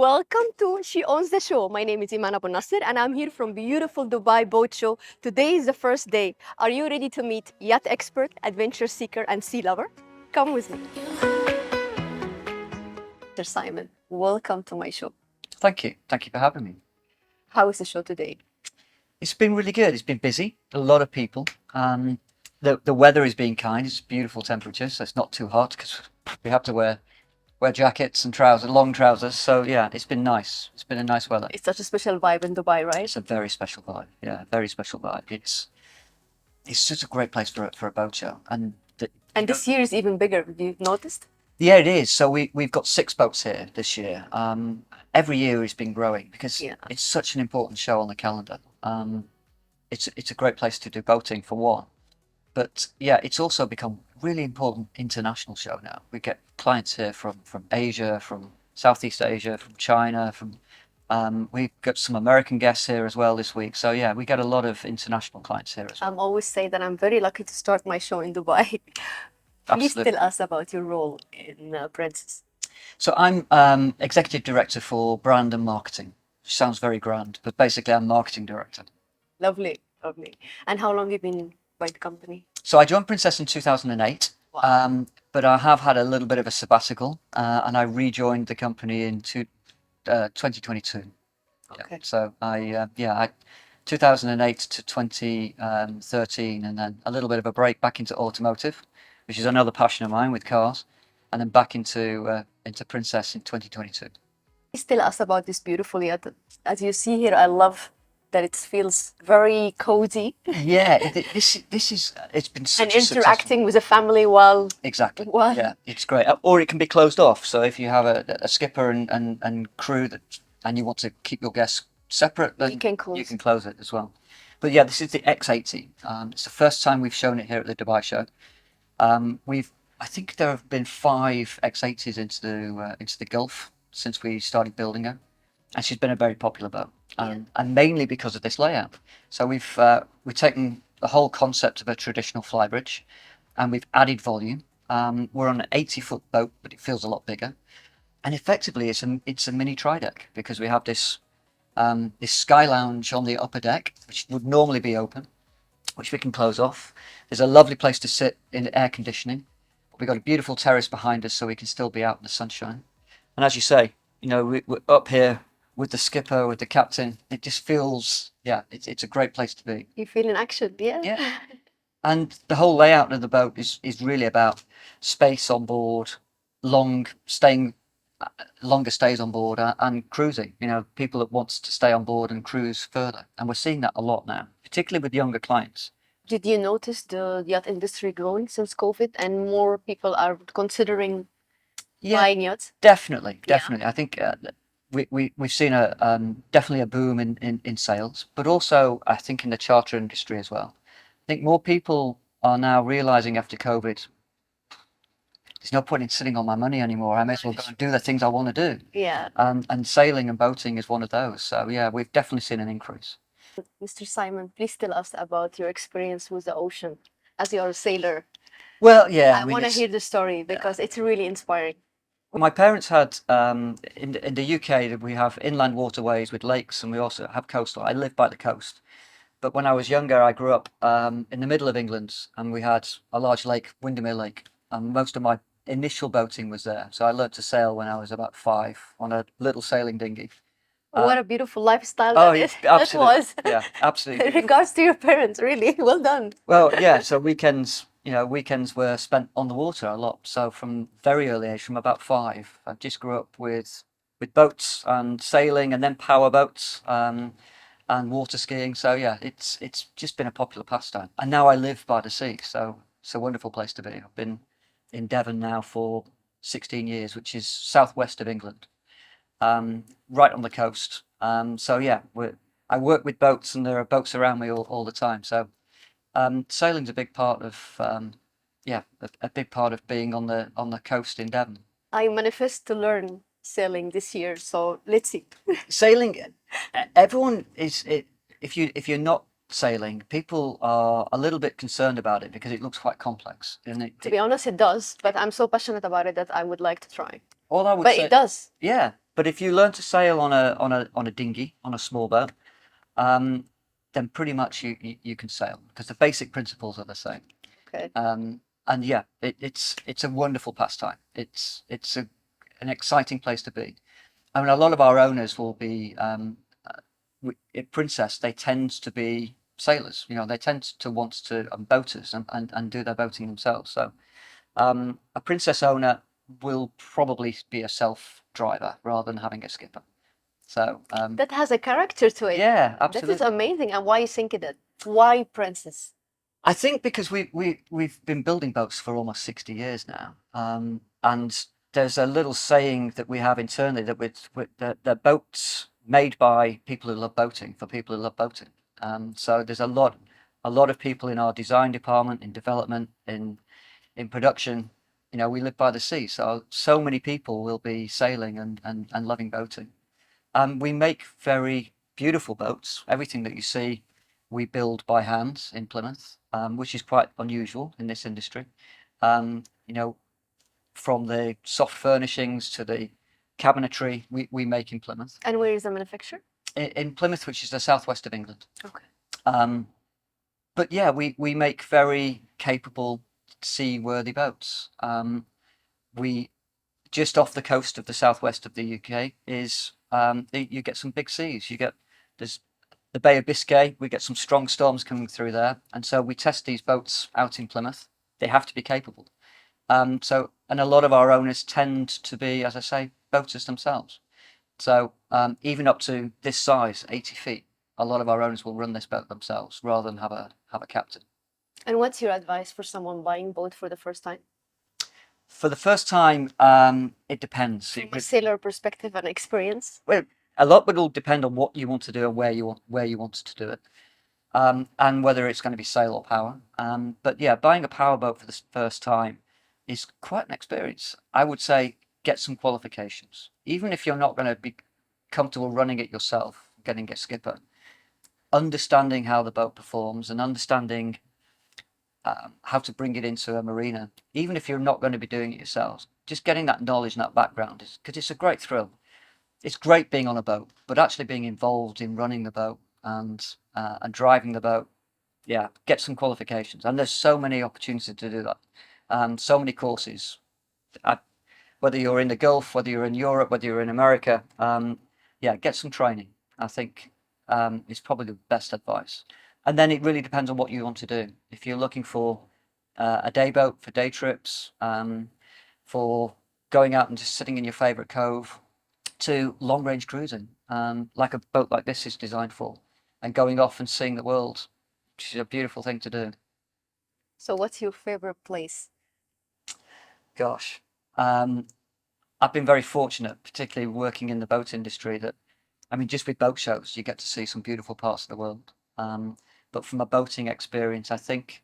Welcome to She Owns the Show. My name is Eman Nasr and I'm here from beautiful Dubai Boat Show. Today is the first day. Are you ready to meet yacht expert, adventure seeker, and sea lover? Come with me. Mr. Simon, welcome to my show. Thank you. Thank you for having me. How is the show today? It's been really good. It's been busy. A lot of people. The weather is being kind. It's beautiful temperatures, so it's not too hot because we have to wear jackets and trousers, long trousers. So yeah, it's been nice. It's been a nice weather. It's such a special vibe in Dubai, right? It's a very special vibe. Yeah, very special vibe. It's just a great place for a boat show. And this year is even bigger. Have you noticed? Yeah, it is. So we've got 6 boats here this year. Every year it's been growing because it's such an important show on the calendar. It's a great place to do boating for one, but yeah, it's also become really important international show now. We get clients here from Asia, from Southeast Asia, from China, we've got some American guests here as well this week. So yeah, we get a lot of international clients here as well. I'm always say that I'm very lucky to start my show in Dubai. Please tell us about your role in Princess. So I'm executive director for brand and marketing. Sounds very grand, but basically I'm marketing director. Lovely, lovely. And how long have you been by the company? So I joined Princess in 2008, Wow. but I have had a little bit of a sabbatical, and I rejoined the company in 2022. Okay. Yeah. So I 2008 to 2013, and then a little bit of a break back into automotive, which is another passion of mine with cars, and then back into Princess in 2022. Please tell us about this beautiful yacht. As you see here, I love that it feels very cozy. Yeah, it's been such and a successful... interacting with a family while Exactly. Yeah, it's great. Or it can be closed off. So if you have a skipper and crew and you want to keep your guests separate, then you can close it as well. But yeah, this is the X80. It's the first time we've shown it here at the Dubai show. I think there have been 5 X80s into the Gulf since we started building her, and she's been a very popular boat, and mainly because of this layout. So we've taken the whole concept of a traditional flybridge, and we've added volume. We're on an 80-foot boat, but it feels a lot bigger, and effectively it's a mini tri-deck because we have this sky lounge on the upper deck, which would normally be open, which we can close off. There's a lovely place to sit in air conditioning. We've got a beautiful terrace behind us, so we can still be out in the sunshine. And as you say, we're up here with the skipper, with the captain. It just feels, it's a great place to be. You feel in action, yeah? Yeah. And the whole layout of the boat is really about space on board, longer stays on board, and cruising. People that want to stay on board and cruise further. And we're seeing that a lot now, particularly with younger clients. Did you notice the yacht industry growing since COVID and more people are considering buying yachts? Definitely. I think we've seen definitely a boom in sales, but also I think in the charter industry as well. I think more people are now realizing after COVID, there's no point in sitting on my money anymore. I may as well go and do the things I want to do. Yeah. And sailing and boating is one of those. So yeah, we've definitely seen an increase. Mr. Simon, please tell us about your experience with the ocean as you're a sailor. Well, yeah. I want to hear the story because it's really inspiring. My parents had, in the UK, we have inland waterways with lakes, and we also have coastal. I live by the coast. But when I was younger, I grew up in the middle of England, and we had a large lake, Windermere Lake, and most of my initial boating was there. So I learned to sail when I was about 5 on a little sailing dinghy. What a beautiful lifestyle that was. Yeah, absolutely. In regards to your parents, really, well done. Well, yeah, so weekends were spent on the water a lot. So from very early age, from about 5, I just grew up with boats and sailing, and then power boats and water skiing. So yeah, it's just been a popular pastime. And now I live by the sea, so it's a wonderful place to be. I've been in Devon now for 16 years, which is southwest of England, right on the coast. So yeah, I work with boats, and there are boats around me all the time. So sailing's a big part of a big part of being on the coast in Devon. I manifest to learn sailing this year, so let's see. Sailing, everyone is it. If you're not sailing, people are a little bit concerned about it because it looks quite complex. To be honest, it does, but I'm so passionate about it that I would like to try. All I would say, it does. Yeah, But if you learn to sail on a dinghy, on a small boat, um, then pretty much you can sail because the basic principles are the same. Okay. And yeah, it's a wonderful pastime. It's an exciting place to be. I mean, a lot of our owners will be at Princess. They tend to be sailors. You know, they tend to want to boaters and do their boating themselves. So a Princess owner will probably be a self driver rather than having a skipper. So that has a character to it. yeah, That is absolutely. amazing. And why you think that? Why Princess? I think because we've been building boats for almost 60 years now, and there's a little saying that we have internally that they're boats made by people who love boating for people who love boating. So there's a lot of people in our design department, in development, in production. You know, we live by the sea, so many people will be sailing and loving boating. We make very beautiful boats. Everything that you see, we build by hand in Plymouth, which is quite unusual in this industry. You know, from the soft furnishings to the cabinetry, we make in Plymouth. And where is the manufacturer? In Plymouth, which is the southwest of England. Okay. But yeah, we make very capable seaworthy boats. We just off the coast of the southwest of the UK is you get some big seas. There's the Bay of Biscay. We get some strong storms coming through there, and so we test these boats out in Plymouth. They have to be capable. And a lot of our owners tend to be, as I say, boaters themselves. So even up to this size, 80 feet, a lot of our owners will run this boat themselves rather than have a captain. And what's your advice for someone buying a boat for the first time? For the first time, it depends. From a sailor perspective and experience? Well, a lot will depend on what you want to do and where you want to do it, and whether it's going to be sail or power. But yeah, buying a power boat for the first time is quite an experience. I would say get some qualifications, even if you're not going to be comfortable running it yourself, getting a skipper. Understanding how the boat performs and understanding how to bring it into a marina, even if you're not going to be doing it yourselves, just getting that knowledge and that background is because it's a great thrill. It's great being on a boat, but actually being involved in running the boat and driving the boat, yeah, get some qualifications. And there's so many opportunities to do that. So many courses. Whether you're in the Gulf, whether you're in Europe, whether you're in America, yeah, get some training. I think is probably the best advice. And then it really depends on what you want to do. If you're looking for a day boat for day trips, for going out and just sitting in your favorite cove, to long range cruising, like a boat like this is designed for, and going off and seeing the world, which is a beautiful thing to do. So, what's your favorite place? Gosh, I've been very fortunate, particularly working in the boat industry, that I mean, just with boat shows, you get to see some beautiful parts of the world. But from a boating experience, I think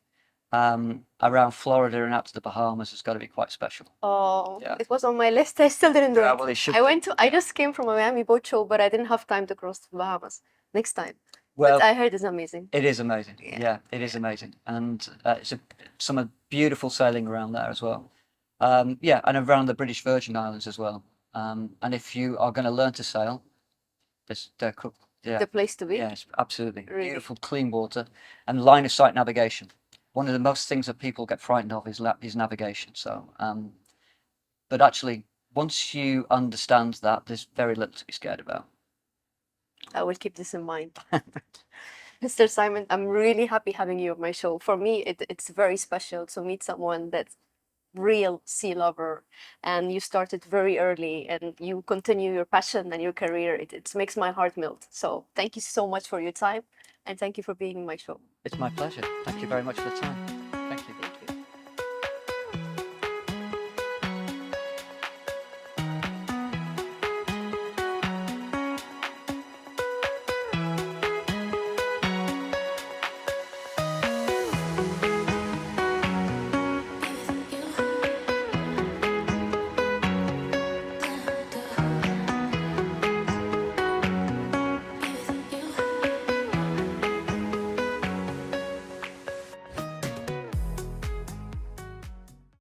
around Florida and out to the Bahamas has got to be quite special. Oh, Yeah. it was on my list. I still didn't do Yeah, it. well, it should. I just came from a Miami boat show, but I didn't have time to cross the Bahamas. Next time. Well, But I heard it's amazing. it is amazing. Yeah. Yeah, it is amazing, and some beautiful sailing around there as well. Yeah, and around the British Virgin Islands as well. And if you are going to learn to sail, yeah, The place to be. yes, absolutely. Really. Beautiful, clean water, and line of sight navigation. One of the most things that people get frightened of is navigation. So, but actually, once you understand that, there's very little to be scared about. I will keep this in mind. Mr. Simon, I'm really happy having you on my show. For me, it's very special to meet someone that's real sea lover, and you started very early and you continue your passion and your career. It makes my heart melt. So thank you so much for your time, and thank you for being on my show. It's my pleasure. Thank you very much for the time.